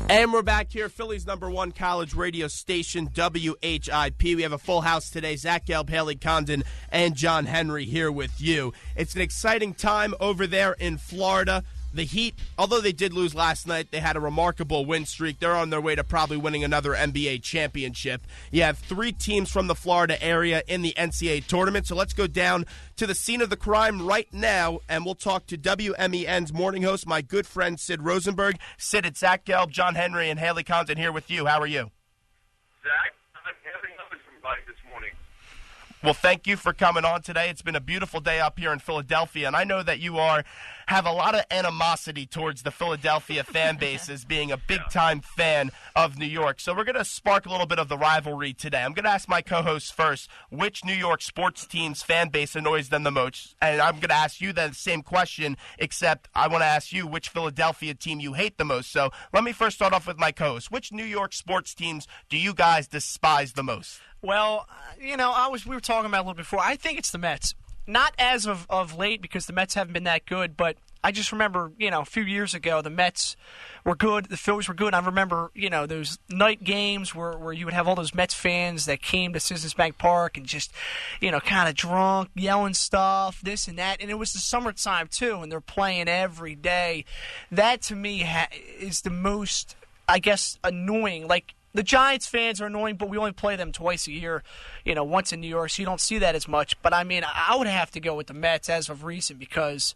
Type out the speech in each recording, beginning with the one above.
And we're back here, Phillies #1 college radio station, WHIP. We have a full house today. Zach Gelb, Hayley Condon, and John Henry here with you. It's an exciting time over there in Florida. The Heat, although they did lose last night, they had a remarkable win streak. They're on their way to probably winning another NBA championship. You have 3 teams from the Florida area in the NCAA tournament. So let's go down to the scene of the crime right now, and we'll talk to WMEN's morning host, my good friend Sid Rosenberg. Sid, it's Zach Gelb, John Henry, and Hayley Condon here with you. How are you? Zach, I'm having everybody this morning. Well, thank you for coming on today. It's been a beautiful day up here in Philadelphia, and I know that you have a lot of animosity towards the Philadelphia fan base as being a big-time fan of New York. So we're going to spark a little bit of the rivalry today. I'm going to ask my co-hosts first which New York sports team's fan base annoys them the most, and I'm going to ask you the same question, except I want to ask you which Philadelphia team you hate the most. So let me first start off with my co-host. Which New York sports teams do you guys despise the most? Well, we were talking about it a little before. I think it's the Mets. Not as of late because the Mets haven't been that good, but I just remember, a few years ago the Mets were good, the Phillies were good. I remember, those night games where you would have all those Mets fans that came to Citizens Bank Park and just, kind of drunk, yelling stuff, this and that. And it was the summertime too, and they're playing every day. That to me is the most, I guess, annoying. Like, the Giants fans are annoying, but we only play them twice a year, once in New York, so you don't see that as much. But, I mean, I would have to go with the Mets as of recent because,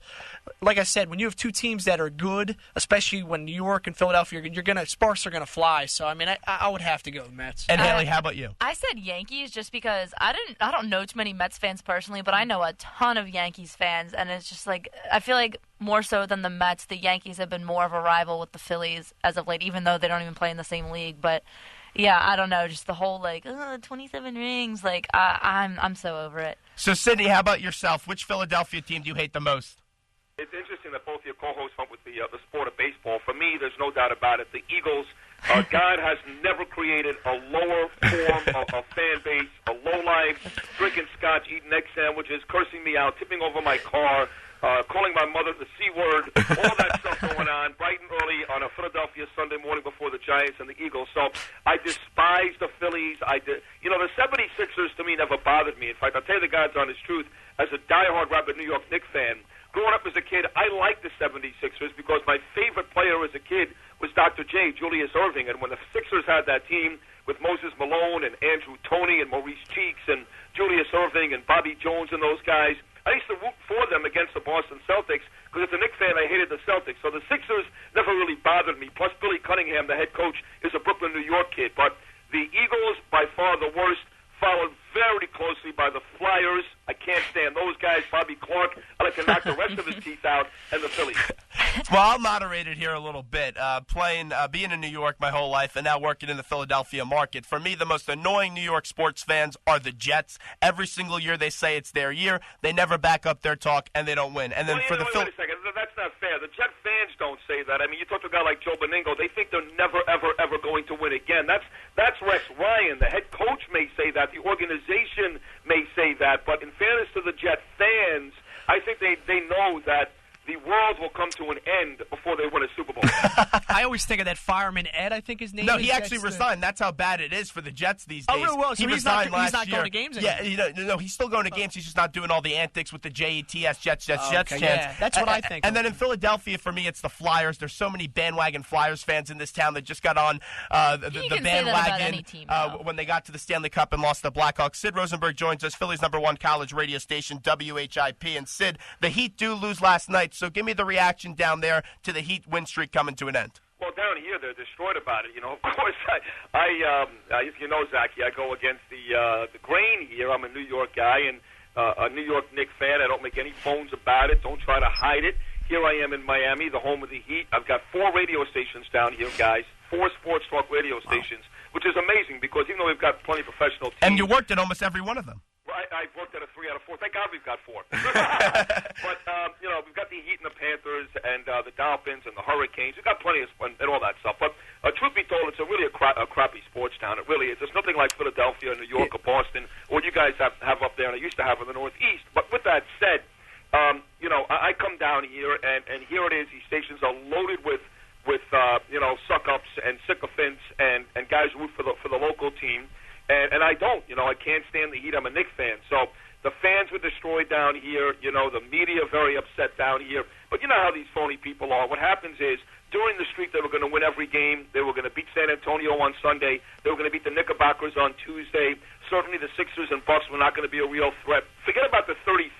like I said, when you have 2 teams that are good, especially when New York and Philadelphia, sparks are going to fly. So, I mean, I would have to go with the Mets. And, Hayley, how about you? I said Yankees just because I don't know too many Mets fans personally, but I know a ton of Yankees fans, and it's just like I feel like more so than the Mets, the Yankees have been more of a rival with the Phillies as of late, even though they don't even play in the same league. But yeah, I don't know, just the whole 27 rings, I'm so over it. So Sydney, how about yourself? Which Philadelphia team do you hate the most? It's interesting that both your co-hosts went with the sport of baseball. For me, there's no doubt about it. The Eagles, God has never created a lower form of fan base, a lowlife, drinking scotch, eating egg sandwiches, cursing me out, tipping over my car, calling my mother the C word, all that stuff going on bright and early on a Philadelphia Sunday morning before the Giants and the Eagles. So I despise the Phillies. The 76ers to me never bothered me. In fact, I'll tell you the God's honest truth, as a diehard rabid New York Knicks fan, growing up as a kid, I liked the 76ers because my favorite player as a kid was Dr. J, Julius Erving. And when the Sixers had that team with Moses Malone and Andrew Toney and Maurice Cheeks and Julius Erving and Bobby Jones and those guys, I used to root for them against the Boston Celtics because as a Knicks fan, I hated the Celtics. So the Sixers never really bothered me. Plus, Billy Cunningham, the head coach, is a Brooklyn, New York kid. But the Eagles, by far the worst, followed very closely by the Flyers. I can't stand those guys. Bobby Clark, I like to knock the rest of his teeth out, and the Phillies. Well, I'll moderate it here a little bit. Being in New York my whole life and now working in the Philadelphia market, for me, the most annoying New York sports fans are the Jets. Every single year they say it's their year. They never back up their talk, and they don't win. And then wait a second. That's not fair. The Jet fans don't say that. I mean, you talk to a guy like Joe Beningo, they think they're never, ever, ever going to win again. That's Rex Ryan. The head coach may say that. The organization may say that. But in fairness to the Jet fans, I think they know that the world will come to an end before they win a Super Bowl. I always think of that fireman Ed, I think his name is. No, he actually resigned. That's how bad it is for the Jets these days. Oh, really? Well, so he he's not last year. going to games anymore. Yeah, no, he's still going to games. He's just not doing all the antics with the Jets chants. Yeah, that's what I think. And then in Philadelphia, for me, it's the Flyers. There's so many bandwagon Flyers fans in this town that just got on the bandwagon when they got to the Stanley Cup and lost the Blackhawks. Sid Rosenberg joins us, Phillies #1 college radio station, WHIP. And Sid, the Heat do lose last night, so give me the reaction down there to the Heat win streak coming to an end. Well, down here they're destroyed about it. Of course, if you know, Zachy, I go against the grain here. I'm a New York guy and a New York Knicks fan. I don't make any bones about it. Don't try to hide it. Here I am in Miami, the home of the Heat. I've got 4 radio stations down here, guys. 4 sports talk radio stations, which is amazing because even though we've got plenty of professional teams. And you worked at almost every one of them. I've worked at a 3 out of 4. Thank God we've got 4. But, we've got the Heat and the Panthers and the Dolphins and the Hurricanes. We've got plenty of fun and all that stuff. But truth be told, it's really a crappy sports town. It really is. There's nothing like Philadelphia, New York, or Boston, or what you guys have up there and I used to have in the Northeast. But with that said, I come down here, and here it is. These stations are loaded with suck-ups and sycophants and guys who root for the local team, and I don't. I can't stand the Heat. I'm a Knicks fan, so the fans were destroyed down here. The media very upset down here. But you know how these phony people are. What happens is, during the streak, they were going to win every game. They were going to beat San Antonio on Sunday. They were going to beat the Knickerbockers on Tuesday. Certainly the Sixers and Bucks were not going to be a real threat. Forget about the 33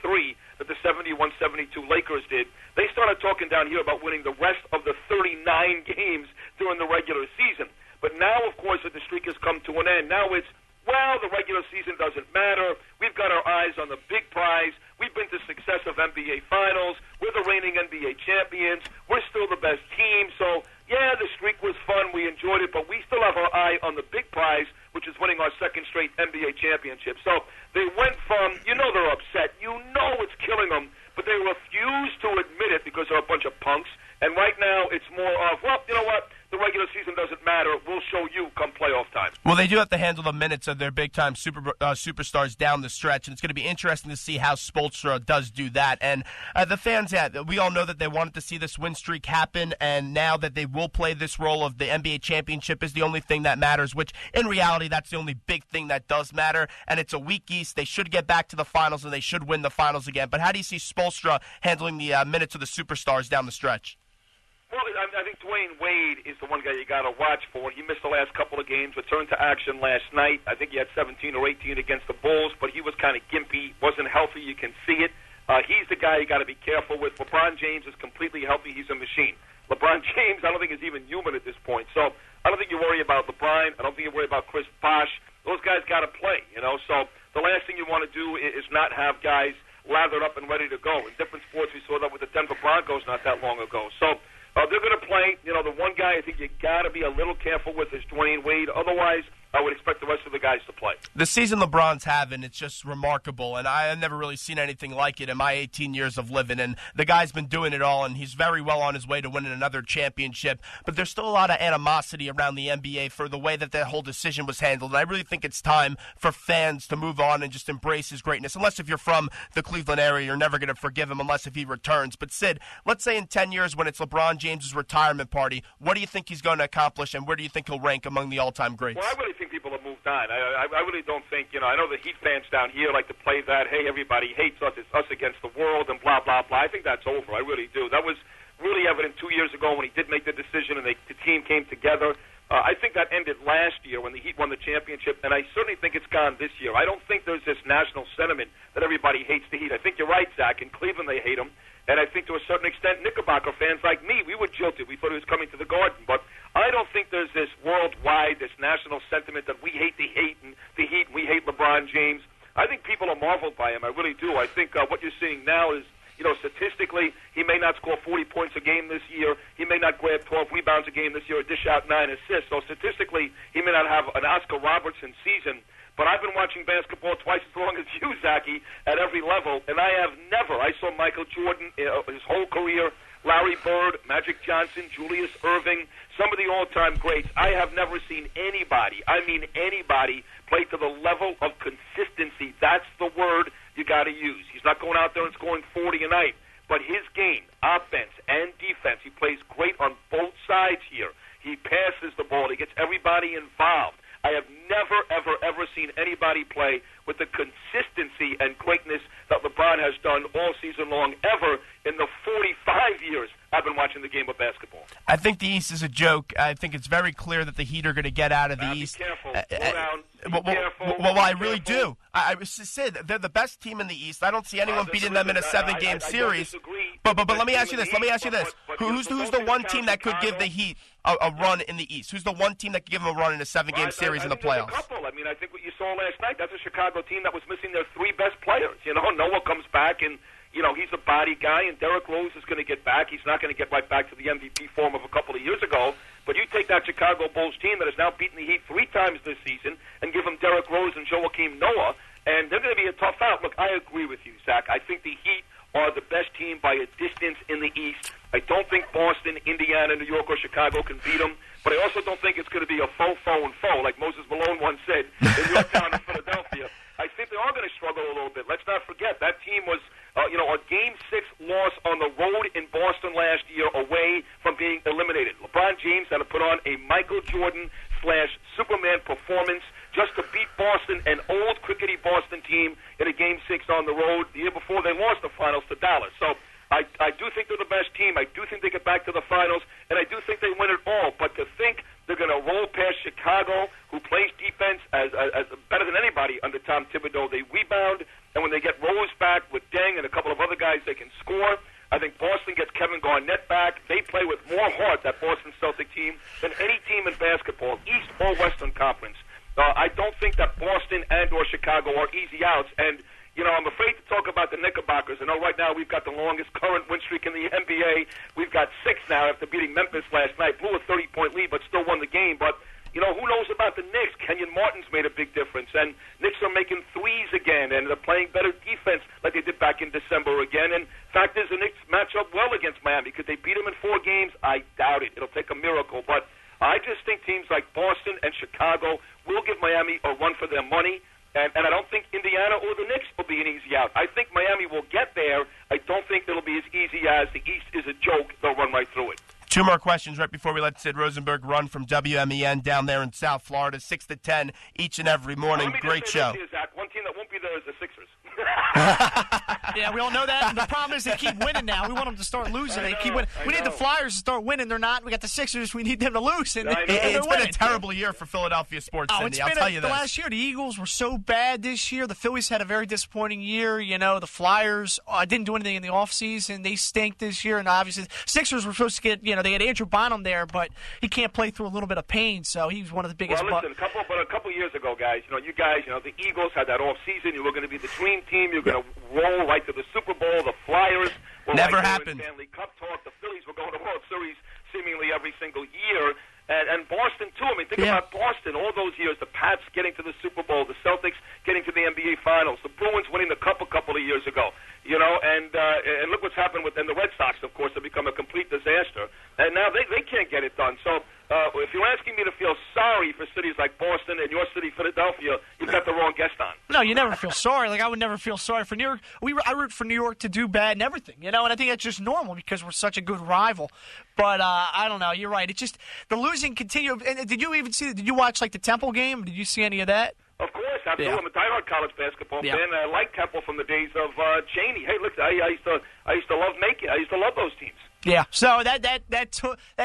that the 71-72 Lakers did. They started talking down here about winning the rest of the 39 games during the regular season. But now, of course, that the streak has come to an end. Now it's, the regular season doesn't matter. We've got our eyes on the big prize. We've been to successive NBA Finals. We're the reigning NBA champions. We're still the best team. So, yeah, the streak was fun. We enjoyed it. But we still have our eye on the big prize, which is winning our second straight NBA championship. So they went from, they're upset. It's killing them. But they refuse to admit it because they're a bunch of punks. And right now it's more of, you know what? The regular season doesn't matter. We'll show you come playoff time. Well, they do have to handle the minutes of their big-time superstars down the stretch, and it's going to be interesting to see how Spoelstra does do that. And the fans, we all know that they wanted to see this win streak happen, and now that they will play this role of the NBA championship is the only thing that matters, which in reality that's the only big thing that does matter, and it's a weak East. They should get back to the finals, and they should win the finals again. But how do you see Spoelstra handling the minutes of the superstars down the stretch? Well, I think Dwayne Wade is the one guy you got to watch for. He missed the last couple of games, returned to action last night. I think he had 17 or 18 against the Bulls, but he was kind of gimpy, wasn't healthy. You can see it. He's the guy you got to be careful with. LeBron James is completely healthy. He's a machine. LeBron James, I don't think is even human at this point. So I don't think you worry about LeBron. I don't think you worry about Chris Bosh. Those guys got to play, So the last thing you want to do is not have guys lathered up and ready to go. In different sports, we saw that with the Denver Broncos not that long ago. So they're going to play. The one guy I think you got to be a little careful with is Dwayne Wade. Otherwise, I would expect the rest of the guys to play. The season LeBron's having, it's just remarkable, and I have never really seen anything like it in my 18 years of living, and the guy's been doing it all, and he's very well on his way to winning another championship, but there's still a lot of animosity around the NBA for the way that whole decision was handled, and I really think it's time for fans to move on and just embrace his greatness, unless if you're from the Cleveland area, you're never going to forgive him unless if he returns. But Sid, let's say in 10 years when it's LeBron James' retirement party, what do you think he's going to accomplish, and where do you think he'll rank among the all-time greats? Well, I really think people have moved on. I really don't think, I know the Heat fans down here like to play that, hey, everybody hates us, it's us against the world, and blah, blah, blah. I think that's over. I really do. That was really evident 2 years ago when he did make the decision and the team came together. I think that ended last year when the Heat won the championship, and I certainly think it's gone this year. I don't think there's this national sentiment that everybody hates the Heat. I think you're right, Zach. In Cleveland, they hate them. And I think to a certain extent, Knickerbocker fans like me, we were jilted. We thought he was coming to the Garden. But I don't think there's this worldwide, this national sentiment that we hate the Heat, and we hate LeBron James. I think people are marveled by him. I really do. I think what you're seeing now is, statistically, he may not score 40 points a game this year. He may not grab 12 rebounds a game this year or dish out 9 assists. So statistically, he may not have an Oscar Robertson season. But I've been watching basketball twice as long as you, Zachy, at every level, and I saw Michael Jordan his whole career, Larry Bird, Magic Johnson, Julius Erving, some of the all-time greats. I have never seen anybody play to the level of consistency. That's the word you got to use. He's not going out there and scoring 40 a night, but his game, offense and defense, he plays great on both sides here. He passes the ball. He gets everybody involved. I have never, ever, ever seen anybody play with the consistency and greatness that LeBron has done all season long, ever in the 45 years I've been watching the game of basketball. I think the East is a joke. I think it's very clear that the Heat are going to get out of the East. Be careful. Slow down. Well, I really do. I said they're the best team in the East. I don't see anyone beating them in a 7-game series. But let me ask you this. Who's the one team that could give the Heat a run in the East? Who's the one team that could give them a run in a 7-game series in the playoffs? A couple. I think what you saw last night, that's a Chicago team that was missing their 3 best players. Noah comes back and, he's a body guy, and Derrick Rose is going to get back. He's not going to get right back to the MVP form of a couple of years ago. But you take that Chicago Bulls team that has now beaten the Heat 3 times this season and give them Derrick Rose and Joakim Noah, and they're going to be a tough out. Look, I agree with you, Zach. I think the Heat are the best team by a distance in the East. I don't think Boston, Indiana, New York, or Chicago can beat them. But I also don't think it's going to be a foe, like Moses Malone once said in Yorktown and Philadelphia. I think they are going to struggle a little bit. Let's not forget, that team was, a Game 6 loss on the road in Boston last year away from being eliminated. LeBron James had to put on a Michael Jordan / Superman performance just to beat Boston, an old crickety Boston team, in a Game 6 on the road. The year before, they lost the finals to Dallas. So I do think they're the best team. I do think they get back to the finals, and I do think they win it all. But to think they're going to roll past Chicago, who plays defense as better than anybody under Tom Thibodeau, they rebound, and when they get Rose back with Deng and a couple of other guys, they can score. I think Boston gets Kevin Garnett back. They play with more heart, that Boston Celtic team, than any team in basketball, East or Western Conference. I don't think that Boston and or Chicago are easy outs. And, you know, I'm afraid to talk about the Knickerbockers. I know right now we've got the longest current win streak in the NBA. We've got 6 now after beating Memphis last night. Blew a 30-point lead, but still won the game. But, you know, who knows about the Knicks? Kenyon Martin's made a big difference. And Knicks are making threes again, and they're playing better defense like they did back in December again. And fact is, the Knicks match up well against Miami. Could they beat them in 4 games? I doubt it. It'll take a miracle. But I just think teams like Boston and Chicago will give Miami a run for their money, and I don't think Indiana or the Knicks will be an easy out. I think Miami will get there. I don't think it'll be as easy as the East is a joke. They'll run right through it. 2 more questions right before we let Sid Rosenberg run from WMEN down there in South Florida, 6 to 10 each and every morning. Great show. Here, Zach. One team that won't be there is the Sixers. Yeah, we all know that. And the problem is they keep winning now. We want them to start losing. They keep winning. We need the Flyers to start winning. They're not. We got the Sixers. We need them to lose. And it's been a terrible year for Philadelphia sports, Cindy. I'll tell you the this. Last year, the Eagles were so bad this year. The Phillies had a very disappointing year. You know, the Flyers didn't do anything in the offseason. They stink this year. And obviously, Sixers were supposed to get, you know, they had Andrew Bynum there, but he can't play through a little bit of pain, so he was one of the biggest. Well, listen, a couple years ago, guys, the Eagles had that off season. You were going to be the dream team. You're going to roll right to the Super Bowl. The Flyers were never happened. Stanley Cup talk. The Phillies were going to World Series seemingly every single year. And Boston, too. I mean, think about Boston all those years. The Pats getting to the Super Bowl. The Celtics getting to the NBA Finals. The Bruins winning the Cup a couple of years ago. You know, and look what's happened with the Red Sox, of course, have become a complete disaster. And now they can't get it done. So if you're asking me to feel sorry for cities like Boston and your city, Philadelphia, you've got the wrong guest on. No, you never feel sorry. Like, I would never feel sorry for New York. I root for New York to do bad and everything, you know, and I think that's just normal because we're such a good rival. But I don't know. You're right. It's just the losing continue. And did you watch, like, the Temple game? Did you see any of that? Of course, absolutely. Yeah. I'm a diehard college basketball fan. I like Temple from the days of Cheney. Hey, look, I used to love Macon. I used to love those teams. Yeah, so that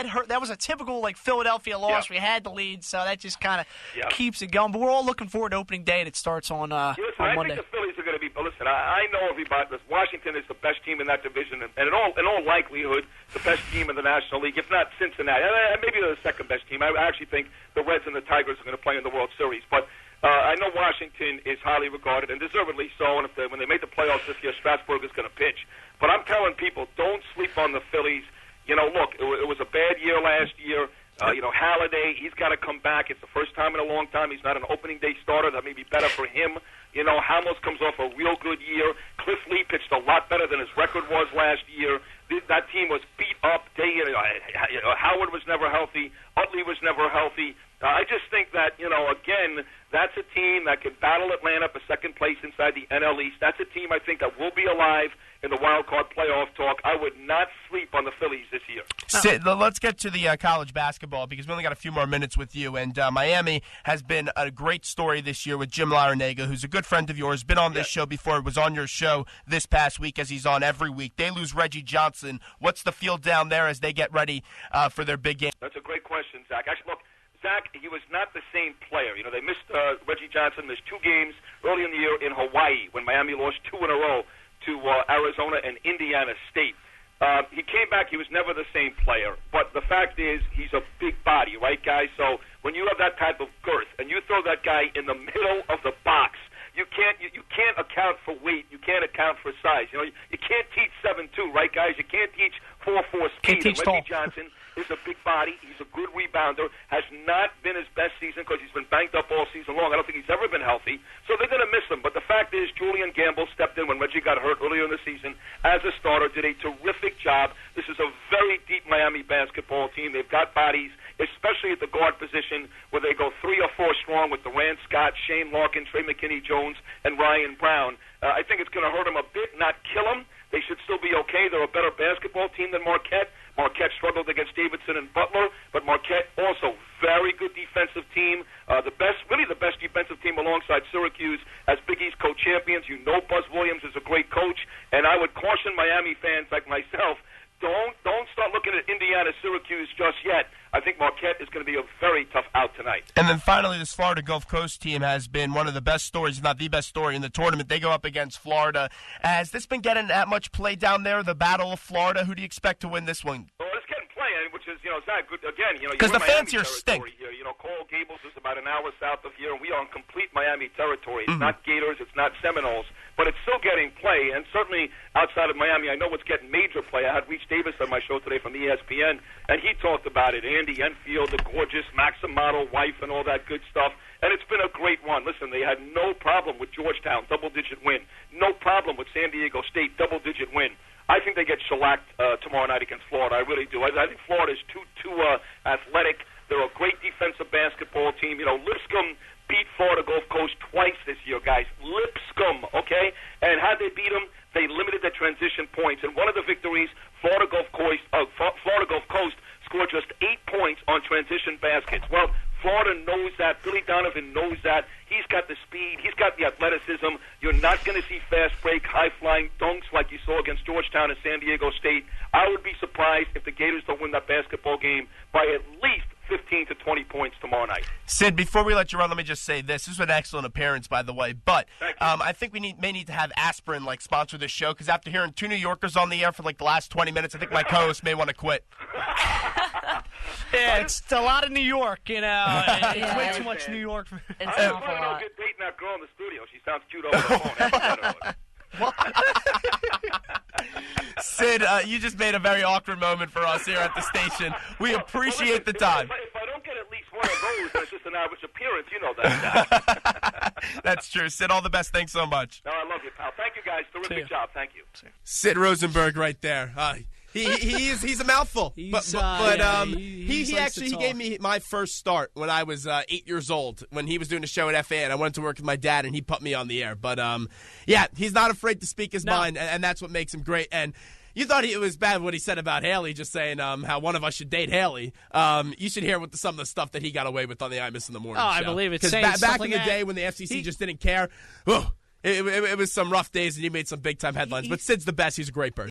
hurt. That was a typical like Philadelphia loss. We had the lead, so that just kind of keeps it going. But we're all looking forward to opening day that starts on Monday. I think the Phillies are going to be. Listen, I know everybody. Washington is the best team in that division, and in all likelihood, the best team in the National League, if not Cincinnati. Maybe they're the second best team. I actually think the Reds and the Tigers are going to play in the World Series, but. I know Washington is highly regarded, and deservedly so, and when they make the playoffs this year, Strasburg is going to pitch. But I'm telling people, don't sleep on the Phillies. You know, look, it was a bad year last year. Halladay, he's got to come back. It's the first time in a long time. He's not an opening day starter. That may be better for him. You know, Hamels comes off a real good year. Cliff Lee pitched a lot better than his record was last year. That team was beat up. Howard was never healthy. Utley was never healthy. I just think that, again, that's a team that can battle Atlanta for second place inside the NL East. That's a team I think that will be alive in the wild card playoff talk. I would not sleep on the Phillies this year. Sid, let's get to the college basketball because we only got a few more minutes with you. And Miami has been a great story this year with Jim Larrañaga, who's a good friend of yours, been on this show before, was on your show this past week as he's on every week. They lose Reggie Johnson. What's the feel down there as they get ready for their big game? That's a great question, Zach. Actually, look, Zach, he was not the same player. You know, they missed Reggie Johnson missed 2 games early in the year in Hawaii when Miami lost 2 in a row to Arizona and Indiana State. He came back. He was never the same player. But the fact is, he's a big body, right, guys? So when you have that type of girth and you throw that guy in the middle of the box, you can't account for weight. You can't account for size. You know, you can't teach 7'2", right, guys? You can't teach 4'4" speed. Reggie Johnson is a big body. He's a good rebounder. Has not been his best season because he's been banged up all season long. I don't think he's ever been healthy. So they're going to miss him. But the fact is, Julian Gamble stepped in when Reggie got hurt earlier in the season as a starter, did a terrific job. This is a very deep Miami basketball team. They've got bodies, especially at the guard position, where they go 3 or 4 strong with Durant Scott, Shane Larkin, Trey McKinney-Jones, and Ryan Brown. I think it's going to hurt them a bit, not kill them. They should still be okay. They're a better basketball team than Marquette. Marquette struggled against Davidson and Butler, but Marquette also very discredited Indiana, Syracuse just yet. I think Marquette is going to be a very tough out tonight. And then finally, this Florida Gulf Coast team has been one of the best stories, if not the best story in the tournament. They go up against Florida. Has this been getting that much play down there, the Battle of Florida? Who do you expect to win this one? Well, it's getting play, which is, Zach, good. Again, because the fans here stink. Here. Coral Gables is about an hour south of here, and we are in complete Miami territory. It's not Gators, it's not Seminoles, but it's still getting play, and certainly outside of Miami, I know it's getting major play. I had Reach Davis on my show today from ESPN, and he talked about it. Andy Enfield, the gorgeous Maximano wife, and all that good stuff. And it's been a great run. Listen, they had no problem with Georgetown, double-digit win. No problem with San Diego State, double-digit win. I think they get shellacked tomorrow night against Florida. I really do. I think Florida is too athletic. They're a great defensive basketball team. Lipscomb beat Florida Gulf Coast twice this year, guys. Lipscomb, okay? And had they beat them, they limited their transition points. And one of the victories, Florida Gulf Coast scored just 8 points on transition baskets. Well, Florida knows that. Billy Donovan knows that. He's got the speed. He's got the athleticism. You're not going to see fast break, high-flying dunks like you saw against Georgetown and San Diego State. I would be surprised if the Gators don't win that basketball game by at least 15 to 20 points tomorrow night. Sid, before we let you run, let me just say this. This was an excellent appearance, by the way. But I think we may need to have aspirin sponsor this show, because after hearing two New Yorkers on the air for the last 20 minutes, I think my co-host may want to quit. Yeah, it's a lot of New York, It's way too much New York. It's an awful I lot. good dating that girl in the studio. She sounds cute over the phone. Sid, you just made a very awkward moment for us here at the station. We appreciate the time. If I don't get at least one of those, that's just an average appearance. You know that. That's true. Sid, all the best. Thanks so much. No, I love you, pal. Thank you, guys. Terrific job. Thank you. Sid Rosenberg right there. He's a mouthful. He gave me my first start when I was 8 years old, when he was doing a show at FA, and I went to work with my dad, and he put me on the air. But he's not afraid to speak his mind, and that's what makes him great. And you thought it was bad what he said about Hayley, just saying how one of us should date Hayley. You should hear some of the stuff that he got away with on the I Miss in the Morning show. I believe it. Because back in the day when the FCC just didn't care, it was some rough days, and he made some big-time headlines. But Sid's the best. He's a great person.